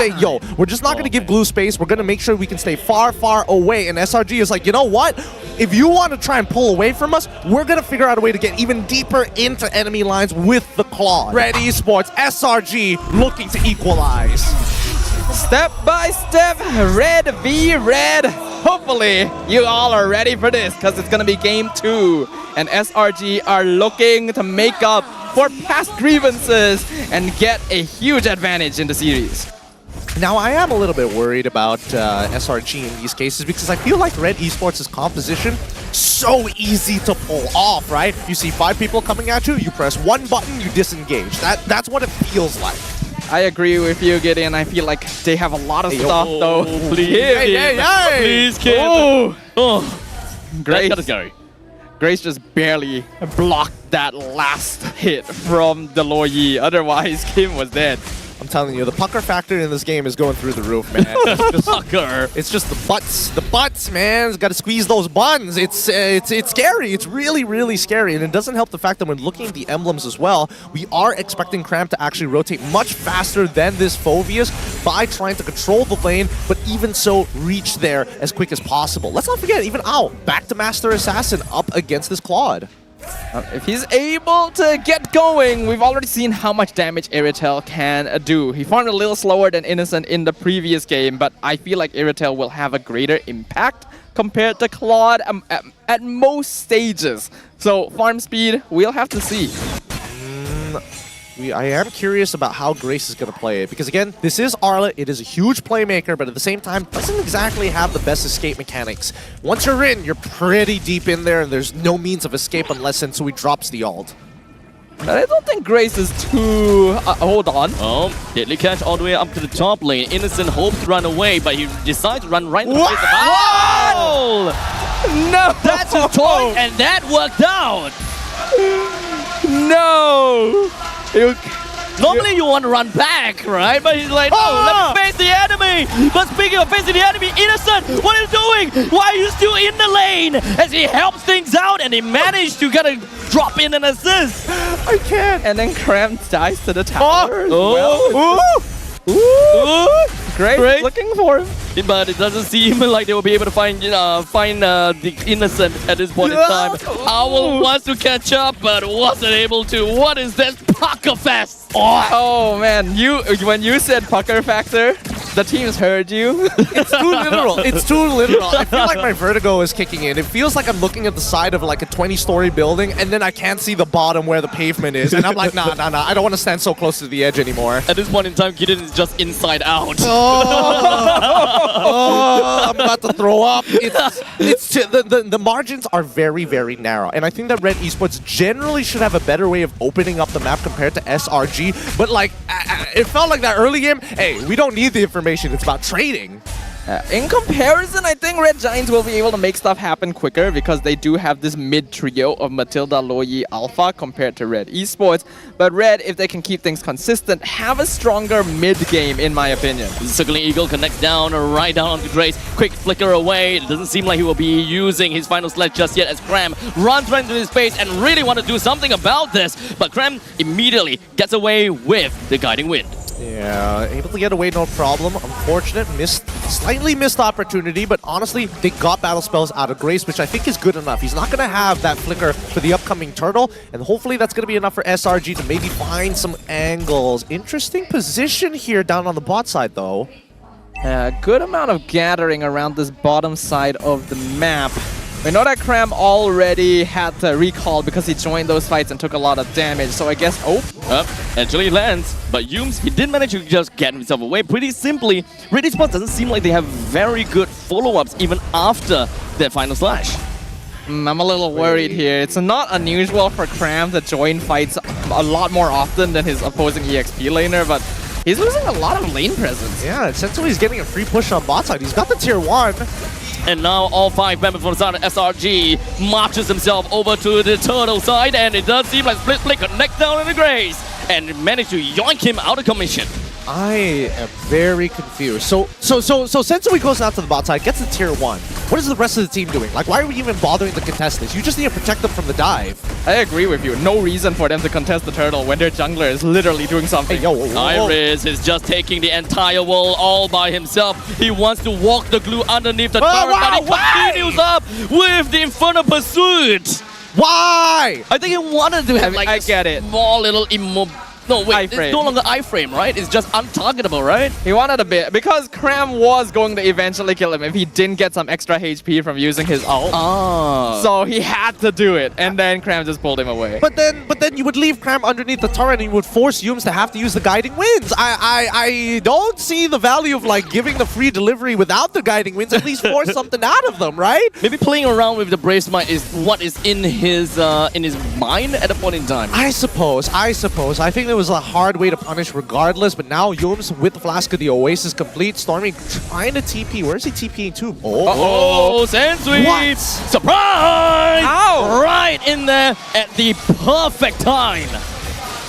say, yo, we're just not going to give Glue space. We're going to make sure we can stay far, far away. And SRG is like, you know what? If you want to try and pull away from us, we're going to figure out a way to get even deeper into enemy lines with the claw. Red eSports, SRG looking to equalize. Step by step, red v red. Hopefully, you all are ready for this because it's going to be game 2. And SRG are looking to make up for past grievances and get a huge advantage in the series. Now, I am a little bit worried about SRG in these cases because I feel like Red Esports' composition so easy to pull off, right? You see 5 people coming at you, you press 1 button, you disengage. That's what it feels like. I agree with you, Gideon. I feel like they have a lot of stuff, though. Please, please, kid. Grace. That's scary. Grace just barely blocked that last hit from the Loyi. Otherwise, Kim was dead. I'm telling you, the pucker factor in this game is going through the roof, man. It's just the butts. The butts, man. It's got to squeeze those buttons. It's scary. It's really, really scary. And it doesn't help the fact that when looking at the emblems as well, we are expecting Cram to actually rotate much faster than this Phoveus by trying to control the lane, but even so, reach there as quick as possible. Let's not forget, even Ao, back to Master Assassin up against this Claude. If he's able to get going, we've already seen how much damage Iritel can do. He farmed a little slower than Innocent in the previous game, but I feel like Iritel will have a greater impact compared to Claude at most stages. So farm speed, we'll have to see. I am curious about how Grace is going to play it because, again, this is Arla. It is a huge playmaker, but at the same time, doesn't exactly have the best escape mechanics. Once you're in, you're pretty deep in there, and there's no means of escape unless Sensui drops the ult. But I don't think Grace is too... hold on. Oh, deadly catch all the way up to the top lane. Innocent hopes to run away, but he decides to run right in the face of Owl! No! That's his point, and that worked out! No! Normally you want to run back, right? But he's like, no, let me face the enemy! But speaking of facing the enemy, Innocent, what are you doing? Why are you still in the lane? As he helps things out and he managed to kind of drop in an assist. I can't. And then Cram dies to the tower as well. Great, looking for him. But it doesn't seem like they will be able to find the Innocent at this point in time. Owl wants to catch up, but wasn't able to. What is this Pucker Fest? Oh man, when you said pucker factor, the teams heard you. It's too literal. It's too literal. I feel like my vertigo is kicking in. It feels like I'm looking at the side of like a 20-story building, and then I can't see the bottom where the pavement is. And I'm like, nah. I don't want to stand so close to the edge anymore. At this point in time, Gideon is just inside out. I'm about to throw up. The margins are very, very narrow. And I think that Red Esports generally should have a better way of opening up the map compared to SRG. But like, it felt like that early game, hey, we don't need the information. It's about trading. In comparison, I think Red Giants will be able to make stuff happen quicker because they do have this mid trio of Matilda, Loyi, Alpha compared to Red Esports. But Red, if they can keep things consistent, have a stronger mid game, in my opinion. Circling Eagle connects down, right down onto Grace. Quick flicker away. It doesn't seem like he will be using his final sledge just yet as Cram runs right into his face and really want to do something about this. But Cram immediately gets away with the guiding wind. Yeah, able to get away, no problem. Unfortunate, slightly missed opportunity, but honestly, they got battle spells out of Grace, which I think is good enough. He's not going to have that flicker for the upcoming turtle, and hopefully that's going to be enough for SRG to maybe find some angles. Interesting position here down on the bot side, though. A good amount of gathering around this bottom side of the map. We know that Cram already had to recall because he joined those fights and took a lot of damage, so I guess... Actually lands, but Yums, he did manage to just get himself away pretty simply. Red Esports doesn't seem like they have very good follow-ups even after their final slash. I'm a little worried here. It's not unusual for Cram to join fights a lot more often than his opposing EXP laner, but he's losing a lot of lane presence. Yeah, Sensui's getting a free push on bot side. He's got the tier 1. And now all 5 members from the side of SRG marches himself over to the turtle side, and it does seem like Split connects down in the Grace and managed to yoink him out of commission. I am very confused. So Sensui goes out to the bot side, gets the tier 1. What is the rest of the team doing? Like, why are we even bothering to contest this? You just need to protect them from the dive. I agree with you. No reason for them to contest the turtle when their jungler is literally doing something. Hey, yo, whoa, whoa. Iris is just taking the entire wall all by himself. He wants to walk the glue underneath the turret, but he continues up with the Inferno Pursuit. Why? I think he wanted to have like I get it. small little No, wait, iframe. it's no longer iframe, right? It's just untargetable, right? He wanted a bit because Cram was going to eventually kill him if he didn't get some extra HP from using his ult. Ah. So he had to do it, and then Cram just pulled him away. But then you would leave Cram underneath the turret and you would force Yums to have to use the guiding winds. I don't see the value of like giving the free delivery without the guiding winds. At least force something out of them, right? Maybe playing around with the Brave Smite is what is in his mind at a point in time. I suppose. I think there was a hard way to punish regardless, but now Yums with the Flask of the Oasis complete. Stormy trying to TP. Where is he TPing to? Oh, Sensui! What? Surprise! Ow! Right in there at the perfect time.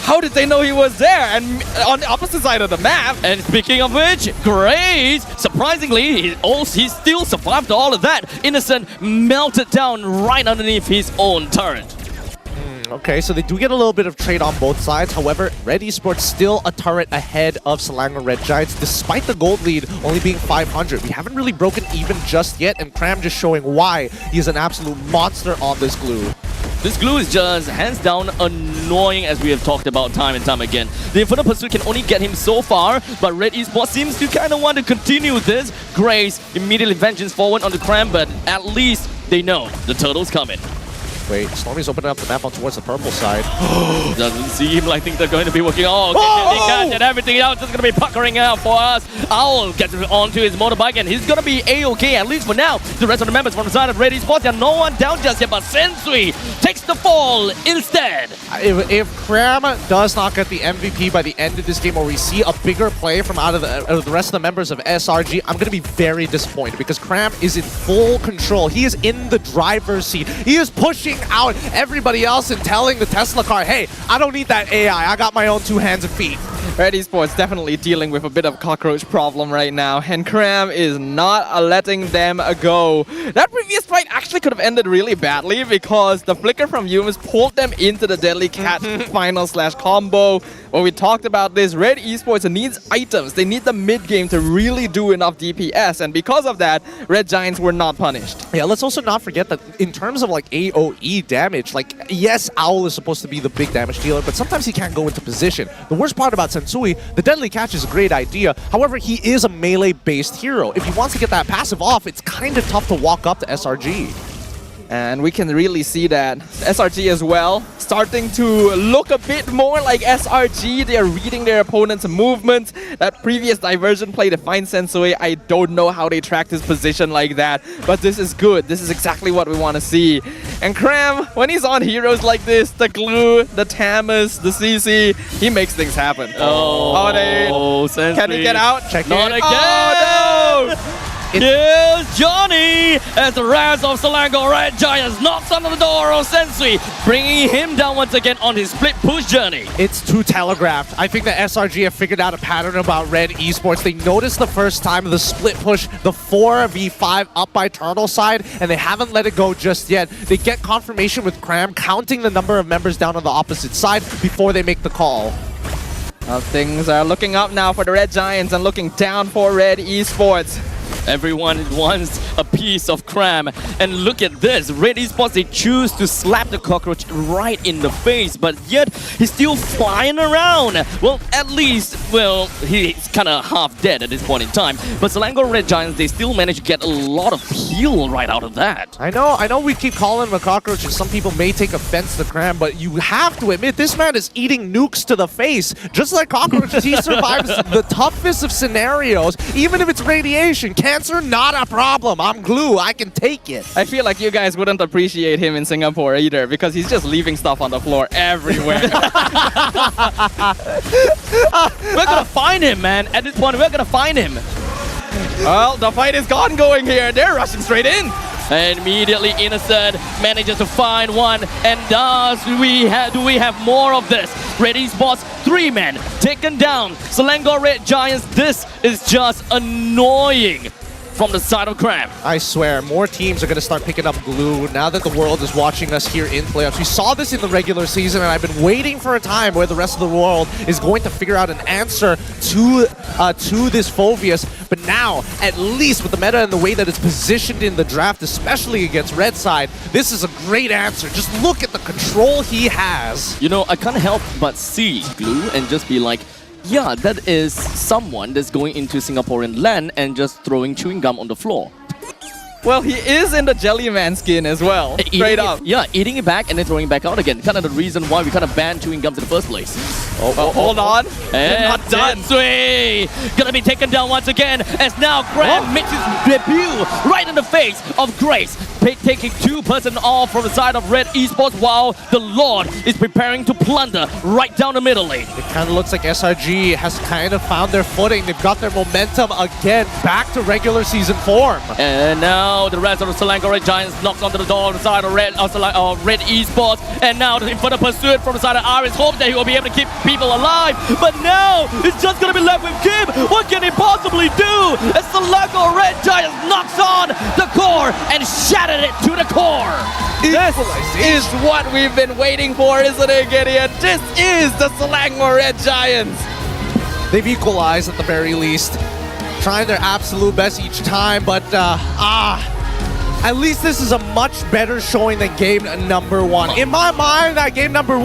How did they know he was there and on the opposite side of the map? And speaking of which, great! Surprisingly, he still survived all of that. Innocent melted down right underneath his own turret. Okay, so they do get a little bit of trade on both sides. However, Red eSports still a turret ahead of Selangor Red Giants, despite the gold lead only being 500. We haven't really broken even just yet, and Cram just showing why he's an absolute monster on this glue. This glue is just hands down annoying, as we have talked about time and time again. The Inferno Pursuit can only get him so far, but Red eSports seems to kind of want to continue this. Grace immediately vengeance forward on the Cram, but at least they know the turtle's coming. Wait, Stormy's opening up the map on towards the purple side. Doesn't seem like things are going to be working. Oh, okay, and everything else is going to be puckering out for us. Owl gets onto his motorbike, and he's going to be A-okay, at least for now. The rest of the members from the side of Red eSports, there's no one down just yet, but Sensui takes the fall instead. If Cram does not get the MVP by the end of this game, or we see a bigger play from out of the rest of the members of SRG, I'm going to be very disappointed because Cram is in full control. He is in the driver's seat. He is pushing out everybody else and telling the Tesla car, hey, I don't need that AI. I got my own 2 hands and feet. Red eSports definitely dealing with a bit of cockroach problem right now, and Cram is not letting them go. That previous fight actually could have ended really badly because the flicker from Yums pulled them into the Deadly Cat final/combo. When we talked about this, Red eSports needs items. They need the mid-game to really do enough DPS, and because of that, Red Giants were not punished. Yeah, let's also not forget that in terms of like AoE damage, like yes, Owl is supposed to be the big damage dealer, but sometimes he can't go into position. The worst part about Sensui, the Deadly Catch is a great idea. However, he is a melee-based hero. If he wants to get that passive off, it's kind of tough to walk up to SRG. And we can really see that SRG as well, starting to look a bit more like SRG. They are reading their opponent's movements. That previous diversion play to find Sensui, I don't know how they tracked his position like that, but this is good. This is exactly what we want to see. And Cram, when he's on heroes like this, the Glue, the Tamus, the CC, he makes things happen. Sensui. Can he get out? Check Not in. again! Oh, no! Here's Johnny as the Rams of Selangor Red Giants knocks on the door of Sensui, bringing him down once again on his split push journey. It's too telegraphed. I think the SRG have figured out a pattern about Red eSports. They noticed the first time of the split push, the 4v5 up by Turtle side, and they haven't let it go just yet. They get confirmation with Cram counting the number of members down on the opposite side before they make the call. Things are looking up now for the Red Giants and looking down for Red eSports. Everyone wants a piece of Cram. And look at this. Red eSports, they choose to slap the cockroach right in the face, but yet he's still flying around. Well, at least, well, he's kind of half dead at this point in time. But Selangor Red Giants, they still manage to get a lot of heal right out of that. I know we keep calling him a cockroach, and some people may take offense to Cram, but you have to admit, this man is eating nukes to the face. Just like cockroaches, he survives the toughest of scenarios, even if it's radiation. Cancer, not a problem. I'm Glue. I can take it. I feel like you guys wouldn't appreciate him in Singapore either because he's just leaving stuff on the floor everywhere. We're gonna find him, man. At this point, we're gonna find him. Well, the fight is ongoing here. They're rushing straight in. And immediately Innocent manages to find one. And do we have more of this? Red eSports, 3 men taken down. Selangor Red Giants, this is just annoying from the side of Cram. I swear, more teams are going to start picking up glue now that the world is watching us here in playoffs. We saw this in the regular season, and I've been waiting for a time where the rest of the world is going to figure out an answer to this Phoveus. But now, at least with the meta and the way that it's positioned in the draft, especially against Red Side, this is a great answer. Just look at the control he has. You know, I can't help but see Glue and just be like, yeah, that is someone that's going into Singaporean land and just throwing chewing gum on the floor. Well, he is in the Jellyman skin as well. Straight up. Yeah, eating it back and then throwing it back out again. Kind of the reason why we kind of banned chewing gums in the first place. Hold on. And not done. Sui gonna be taken down once again as now Graham makes his debut right in the face of Grace. Taking 2% off from the side of Red Esports while the Lord is preparing to plunder right down the middle lane. It kind of looks like SRG has kind of found their footing. They've got their momentum again back to regular season form. And now the rest of the Selangor Red Giants knocks onto the door on the side of Red Esports. And now the further pursuit from the side of Iris hopes that he will be able to keep people alive. But now it's just going to be left with Kim. What can he possibly do? As Selangor Red Giants knocks on the core and shattered it to the core. This is what we've been waiting for, isn't it, Gideon? This is the Selangor Red Giants. They've equalized at the very least. Trying their absolute best each time, but at least this is a much better showing than game number 1. In my mind, that game number 1